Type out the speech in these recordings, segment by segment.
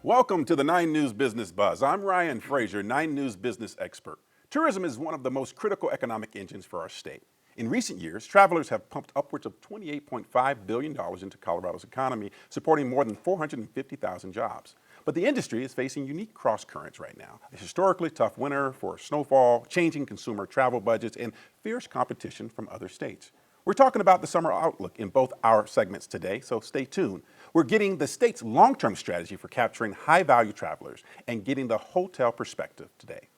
Welcome to the 9 News Business Buzz. I'm Ryan Frazier, 9 News business expert. Tourism is one of the most critical economic engines for our state. In recent years, travelers have pumped upwards of $28.5 billion into Colorado's economy, supporting more than 450,000 jobs. But the industry is facing unique cross currents right now. A historically tough winter for snowfall, changing consumer travel budgets, and fierce competition from other states. We're talking about the summer outlook in both our segments today, so stay tuned. We're getting the state's long-term strategy for capturing high-value travelers and getting the hotel perspective today.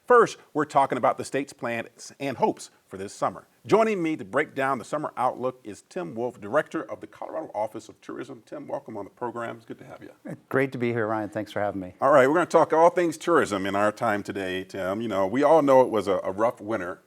First, we're talking about the state's plans and hopes for this summer. Joining me to break down the summer outlook is Tim Wolf, Director of the Colorado Office of Tourism. Tim, welcome on the program. It's good to have you. Great to be here, Ryan. Thanks for having me. All right, we're going to talk all things tourism in our time today, Tim. You know, we all know it was a rough winter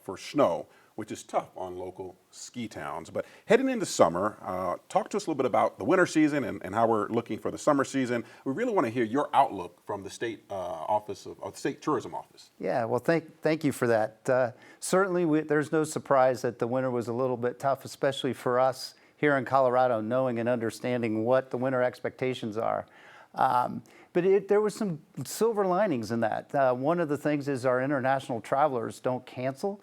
for snow, which is tough on local ski towns. But heading into summer, talk to us a little bit about the winter season and how we're looking for the summer season. We really want to hear your outlook from the state office of the state tourism office. Yeah, well, thank you for that. Certainly, there's no surprise that the winter was a little bit tough, especially for us here in Colorado, knowing and understanding what the winter expectations are. But there was some silver linings in that. One of the things is our international travelers don't cancel.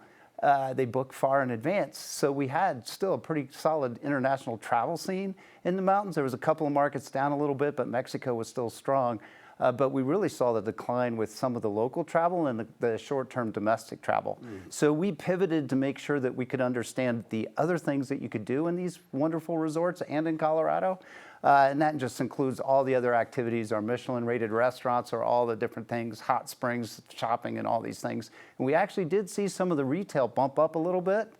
They book far in advance. So we had still a pretty solid international travel scene in the mountains. There was a couple of markets down a little bit, but Mexico was still strong. But we really saw the decline with some of the local travel and the short-term domestic travel. So we pivoted to make sure that we could understand the other things that you could do in these wonderful resorts and in Colorado. And that just includes all the other activities, our Michelin-rated restaurants, or all the different things, hot springs, shopping, and all these things. And we actually did see some of the retail bump up a little bit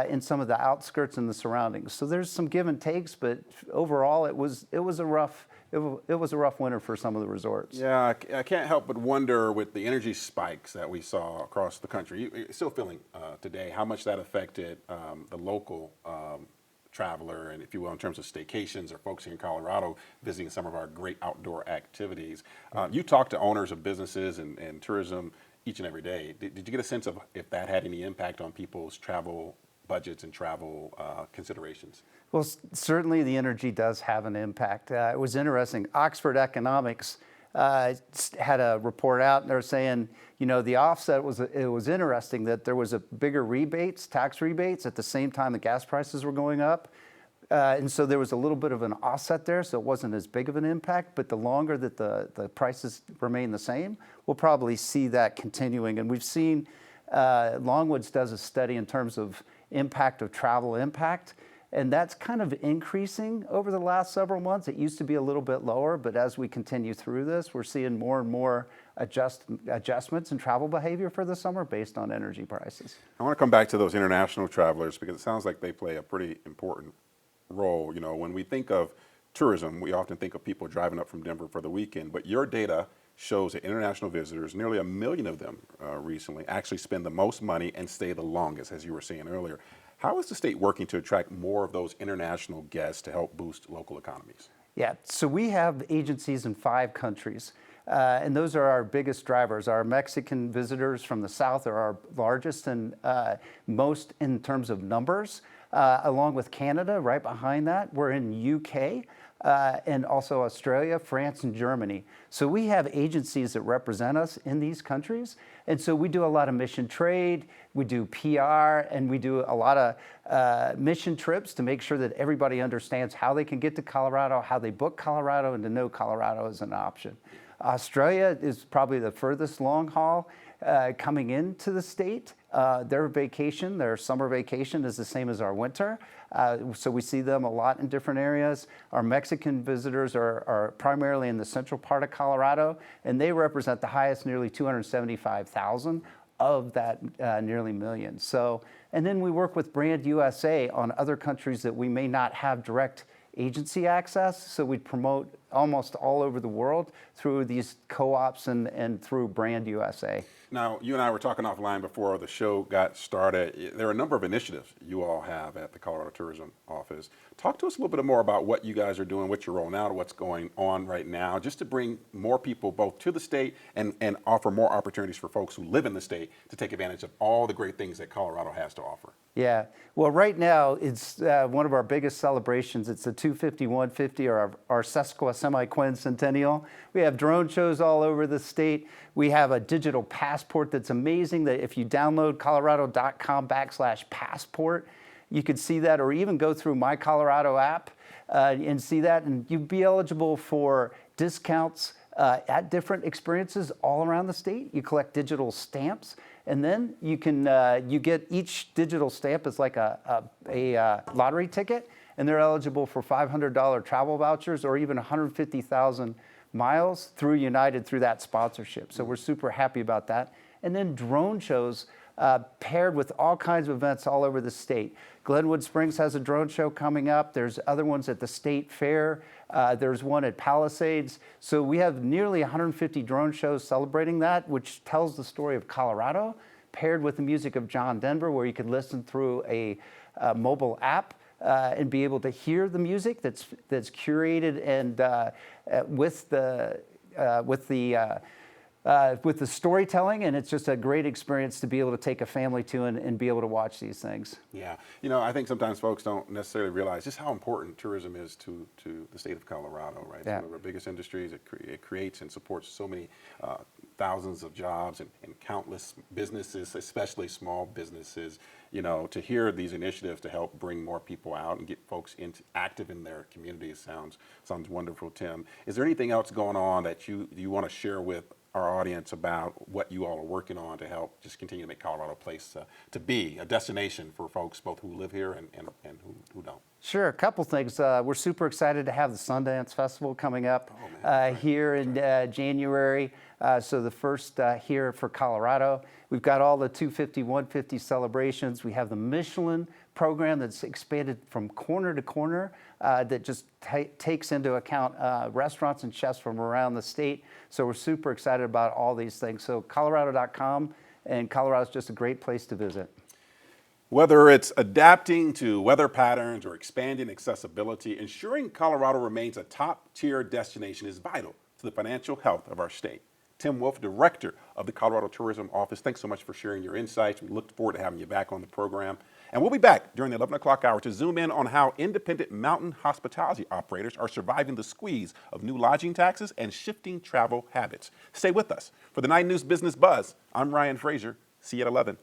in some of the outskirts and the surroundings. So there's some give and takes, but overall, it was a rough winter for some of the resorts. Yeah, I can't help but wonder with the energy spikes that we saw across the country. You're still feeling today how much that affected the local traveler, and if you will, in terms of staycations or folks here in Colorado visiting some of our great outdoor activities. You talk to owners of businesses and tourism each and every day. Did you get a sense of if that had any impact on people's travel budgets and travel considerations? Well, certainly the energy does have an impact. It was interesting. Oxford Economics had a report out, and they're saying, you know, the offset it was interesting that there was a bigger tax rebates at the same time the gas prices were going up. And so there was a little bit of an offset there, so it wasn't as big of an impact. But the longer that the prices remain the same, we'll probably see that continuing. And we've seen Longwoods does a study in terms of impact of travel impact. And that's kind of increasing over the last several months. It used to be a little bit lower, but as we continue through this, we're seeing more and more adjustments in travel behavior for the summer based on energy prices. I want to come back to those international travelers because it sounds like they play a pretty important role. You know, when we think of tourism, we often think of people driving up from Denver for the weekend, but your data shows that international visitors, nearly 1 million of them recently, actually spend the most money and stay the longest, as you were saying earlier. How is the state working to attract more of those international guests to help boost local economies? Yeah, so we have agencies in 5 countries, and those are our biggest drivers. Our Mexican visitors from the south are our largest and most in terms of numbers, along with Canada right behind that. We're in UK. And also Australia, France, and Germany. So we have agencies that represent us in these countries. And so we do a lot of mission trade, we do PR, and we do a lot of mission trips to make sure that everybody understands how they can get to Colorado, how they book Colorado, and to know Colorado is an option. Australia is probably the furthest long haul coming into the state. Their summer vacation is the same as our winter. So we see them a lot in different areas. Our Mexican visitors are primarily in the central part of Colorado, and they represent the highest, nearly 275,000 of that nearly million. So, and then we work with Brand USA on other countries that we may not have direct agency access, so we promote almost all over the world through these co-ops and through Brand USA. Now, you and I were talking offline before the show got started. There are a number of initiatives you all have at the Colorado Tourism Office. Talk to us a little bit more about what you guys are doing, what you're rolling out, what's going on right now, just to bring more people both to the state and offer more opportunities for folks who live in the state to take advantage of all the great things that Colorado has to offer. Yeah, well, right now it's one of our biggest celebrations. It's the 250-150, or our Sesquicentennial semi-quincentennial. We have drone shows all over the state. We have a digital passport that's amazing that if you download colorado.com/passport, you could see that, or even go through My Colorado app and see that, and you'd be eligible for discounts at different experiences all around the state. You collect digital stamps, and then you can you get each digital stamp is like a lottery ticket, and they're eligible for $500 travel vouchers or even 150,000 miles through United through that sponsorship. So we're super happy about that. And then drone shows paired with all kinds of events all over the state. Glenwood Springs has a drone show coming up. There's other ones at the State Fair. There's one at Palisades. So we have nearly 150 drone shows celebrating that, which tells the story of Colorado, paired with the music of John Denver, where you can listen through a mobile app and be able to hear the music that's curated and with the storytelling, and it's just a great experience to be able to take a family to and be able to watch these things. Yeah, you know, I think sometimes folks don't necessarily realize just how important tourism is to the state of Colorado, right? Yeah. It's one of our biggest industries. It creates and supports so many thousands of jobs and countless businesses, especially small businesses. You know, to hear these initiatives to help bring more people out and get folks active in their communities sounds wonderful, Tim. Is there anything else going on that you want to share with our audience about what you all are working on to help just continue to make Colorado a place to be a destination for folks both who live here and who don't? Sure, a couple things. We're super excited to have the Sundance Festival coming up here in January. So the first here for Colorado. We've got all the 250, 150 celebrations. We have the Michelin program that's expanded from corner to corner that just takes into account restaurants and chefs from around the state. So we're super excited about all these things. So colorado.com, and Colorado's just a great place to visit. Whether it's adapting to weather patterns or expanding accessibility, ensuring Colorado remains a top-tier destination is vital to the financial health of our state. Tim Wolf, Director of the Colorado Tourism Office, thanks so much for sharing your insights. We look forward to having you back on the program. And we'll be back during the 11 o'clock hour to zoom in on how independent mountain hospitality operators are surviving the squeeze of new lodging taxes and shifting travel habits. Stay with us. For the 9 News Business Buzz, I'm Ryan Frazier. See you at 11.